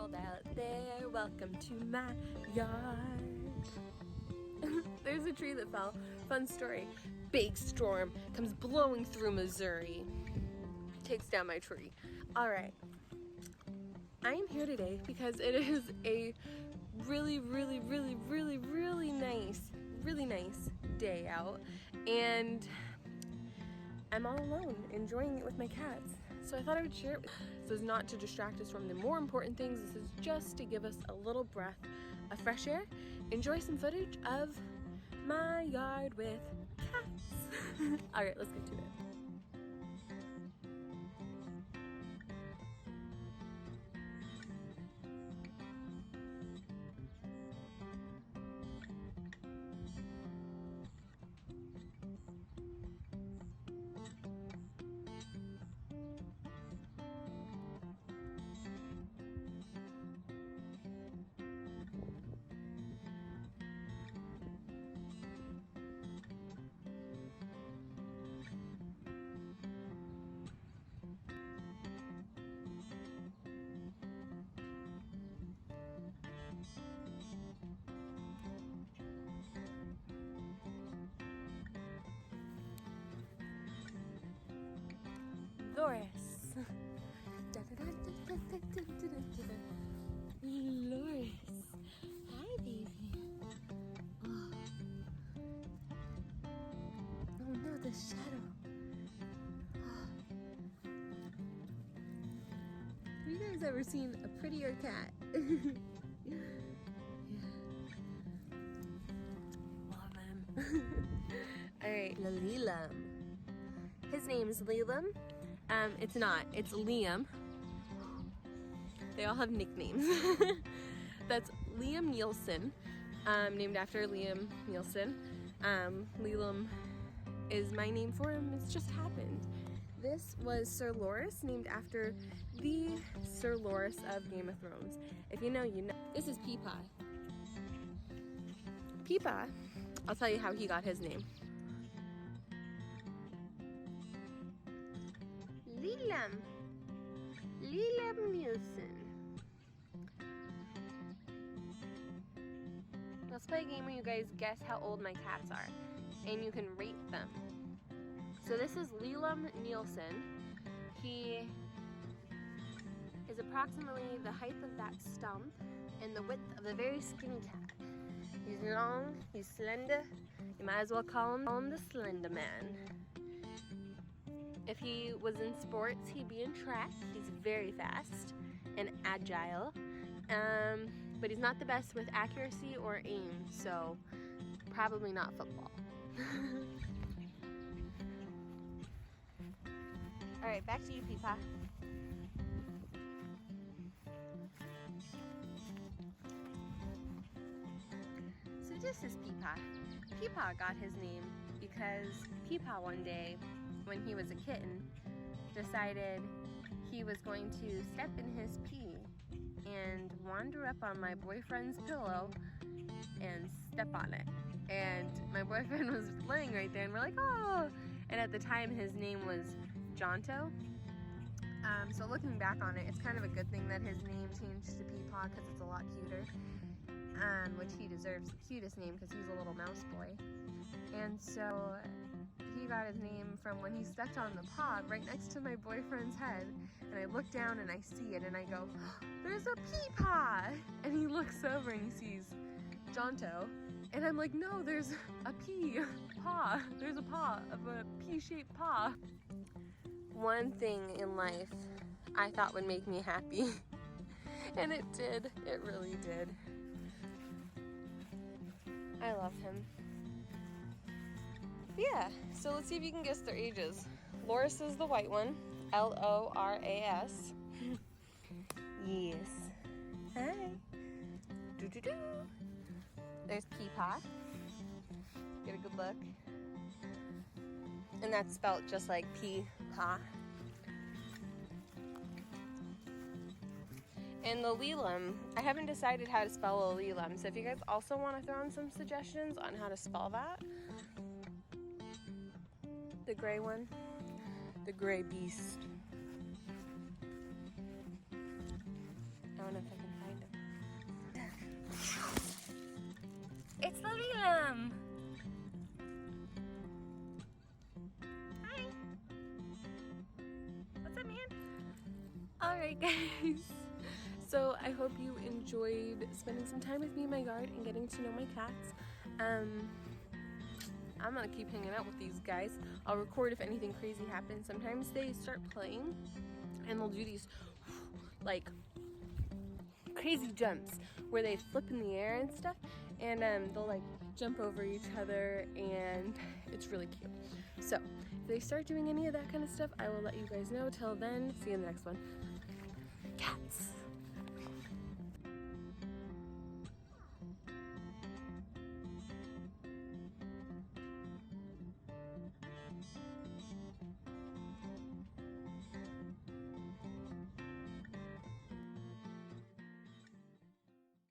world out there, welcome to my yard. There's a tree that fell. Fun story. Big storm comes blowing through Missouri. Takes down my tree. All right. I am here today because it is a really nice day out, and I'm all alone enjoying it with my cats. So I thought I would share it. This is not to distract us from the more important things. This is just to give us a little breath of fresh air. Enjoy some footage of my yard with cats. All right, let's get to it. Loris. Loris. Hi, baby. Oh no, the shadow. Have you guys ever seen a prettier cat? Yeah. Love him. Alright, Lilam. His name is Lilam. It's not. It's Liam. They all have nicknames. That's Liam Nielsen, named after Liam Nielsen. Lilam is my name for him. It's just happened. This was Sir Loris, named after the Sir Loris of Game of Thrones. If you know, you know. This is Peepaw. Peepaw, I'll tell you how he got his name. Lilam Nielsen. Let's play a game where you guys guess how old my cats are, and you can rate them. So this is Lilam Nielsen. He is approximately the height of that stump and the width of a very skinny cat. He's long, he's slender. You might as well call him the Slender Man. If he was in sports, he'd be in track. He's very fast and agile, but he's not the best with accuracy or aim, so probably not football. All right, back to you, Peepaw. So this is Peepaw. Peepaw got his name because Peepaw one day, when he was a kitten, decided he was going to step in his pee and wander up on my boyfriend's pillow and step on it. And my boyfriend was laying right there, and we're like, oh! And at the time, his name was Jonto. So looking back on it, it's kind of a good thing that his name changed to Peepaw because it's a lot cuter, which he deserves the cutest name because he's a little mouse boy. And so he got his name from when he stepped on the paw right next to my boyfriend's head, and I look down and I see it and I go, oh, there's a Peepaw! And he looks over and he sees Jonto, and I'm like, no, there's a paw. There's a paw of a pea-shaped paw. One thing in life I thought would make me happy, and it did. It really did. I love him. Yeah, so let's see if you can guess their ages. Loris is the white one, Loras. Yes. Hi. Doo-doo-doo. There's Peepaw. Get a good look. And that's spelled just like Peepaw. And the Lilam, I haven't decided how to spell a Lilam, so if you guys also want to throw in some suggestions on how to spell that. The gray one. The gray beast. I don't know if I can It's Liam. Hi. What's up, man? Alright guys, so I hope you enjoyed spending some time with me in my yard and getting to know my cats. I'm gonna keep hanging out with these guys. I'll record if anything crazy happens. Sometimes they start playing and they'll do these like crazy jumps where they flip in the air and stuff, and they'll like jump over each other, and it's really cute. So if they start doing any of that kind of stuff, I will let you guys know. Till then, see you in the next one. Cats.